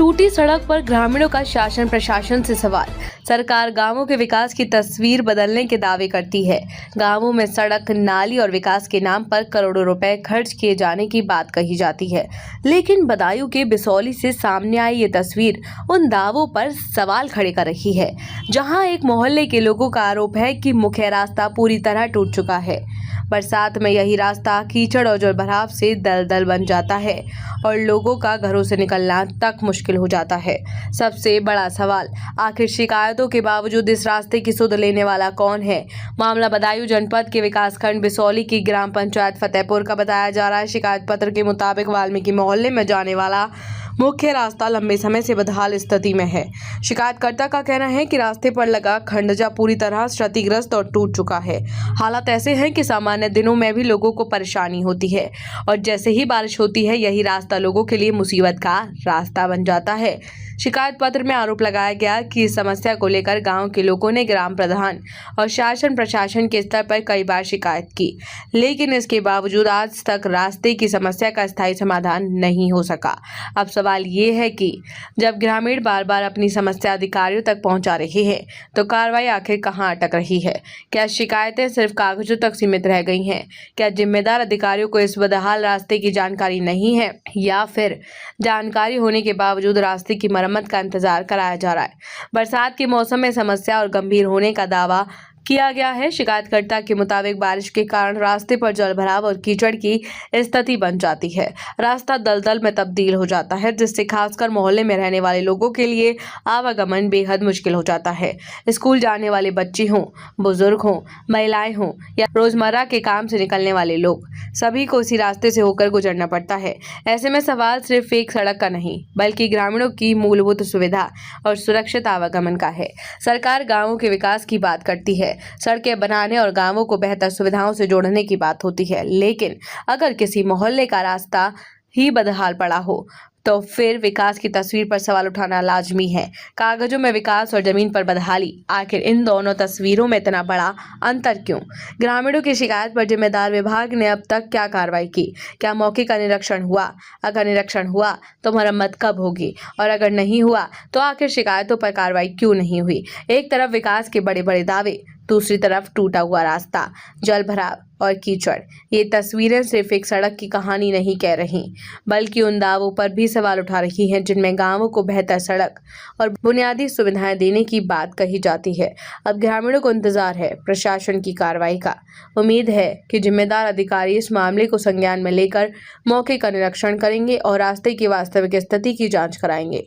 टूटी सड़क पर ग्रामीणों का शासन प्रशासन से सवाल। सरकार गांवों के विकास की तस्वीर बदलने के दावे करती है। गांवों में सड़क, नाली और विकास के नाम पर करोड़ों रुपए खर्च किए जाने की बात कही जाती है, लेकिन बदायूं के बिसौली से सामने आई ये तस्वीर उन दावों पर सवाल खड़े कर रही है, जहां एक मोहल्ले के लोगों का आरोप है कि मुख्य रास्ता पूरी तरह टूट चुका है। बरसात में यही रास्ता कीचड़ और जलभराव से दलदल बन जाता है और लोगों का घरों से निकलना तक मुश्किल हो जाता है। सबसे बड़ा सवाल, आखिर शिकायतों के बावजूद इस रास्ते की सुध लेने वाला कौन है? मामला बदायूं जनपद के विकासखंड बिसौली की ग्राम पंचायत फतेहपुर का बताया जा रहा है। शिकायत पत्र के मुताबिक वाल्मीकि मोहल्ले में जाने वाला मुख्य रास्ता लंबे समय से बदहाल स्थिति में है। शिकायतकर्ता का कहना है कि रास्ते पर लगा खंडजा पूरी तरह क्षतिग्रस्त और टूट चुका है। हालात ऐसे हैं कि सामान्य दिनों में भी लोगों को परेशानी होती है और जैसे ही बारिश होती है यही रास्ता लोगों के लिए मुसीबत का रास्ता बन जाता है। शिकायत पत्र में आरोप लगाया गया कि इस समस्या को लेकर गांव के लोगों ने ग्राम प्रधान और शासन प्रशासन के स्तर पर कई बार शिकायत की, लेकिन इसके बावजूद आज तक रास्ते की समस्या का स्थायी समाधान नहीं हो सका। अब सवाल ये है कि जब ग्रामीण बार बार अपनी समस्या अधिकारियों तक पहुंचा रहे हैं, तो कार्रवाई आखिर कहां अटक रही है? क्या शिकायतें सिर्फ कागजों तक सीमित रह गई हैं? क्या जिम्मेदार अधिकारियों को इस बदहाल रास्ते की जानकारी नहीं है, या फिर जानकारी होने के बावजूद रास्ते की मरम्मत का इंतजार कराया जा रहा है? बरसात के मौसम में समस्या और गंभीर होने का दावा किया गया है। शिकायतकर्ता के मुताबिक बारिश के कारण रास्ते पर जलभराव और कीचड़ की स्थिति बन जाती है। रास्ता दलदल में तब्दील हो जाता है, जिससे खासकर मोहल्ले में रहने वाले लोगों के लिए आवागमन बेहद मुश्किल हो जाता है। स्कूल जाने वाले बच्चे हों, बुजुर्ग हों, महिलाएं हों या रोजमर्रा के काम से निकलने वाले लोग, सभी को इसी रास्ते से होकर गुजरना पड़ता है। ऐसे में सवाल सिर्फ एक सड़क का नहीं, बल्कि ग्रामीणों की मूलभूत सुविधा और सुरक्षित आवागमन का है। सरकार गाँवों के विकास की बात करती है, सड़कें बनाने और गांवों को बेहतर सुविधाओं से जोड़ने की बात होती है, लेकिन अगर किसी मोहल्ले का रास्ता ही बदहाल पड़ा हो तो फिर विकास की तस्वीर पर सवाल उठाना लाजमी है। कागजों में विकास और जमीन पर बदहाली, आखिर इन दोनों तस्वीरों में इतना बड़ा अंतर क्यों? ग्रामीणों की शिकायत पर जिम्मेदार विभाग ने अब तक क्या कार्रवाई की? क्या मौके का निरीक्षण हुआ? अगर निरीक्षण हुआ तो मरम्मत कब होगी? और अगर नहीं हुआ तो आखिर शिकायतों पर कार्रवाई क्यों नहीं हुई? एक तरफ विकास के बड़े बड़े दावे, दूसरी तरफ टूटा हुआ रास्ता, जलभराव और कीचड़। ये तस्वीरें सिर्फ एक सड़क की कहानी नहीं कह रही, बल्कि उन दावों पर भी सवाल उठा रही हैं जिनमें गांवों को बेहतर सड़क और बुनियादी सुविधाएं देने की बात कही जाती है। अब ग्रामीणों को इंतजार है प्रशासन की कार्रवाई का। उम्मीद है कि जिम्मेदार अधिकारी इस मामले को संज्ञान में लेकर मौके का निरीक्षण करेंगे और रास्ते की वास्तविक स्थिति की जाँच कराएंगे।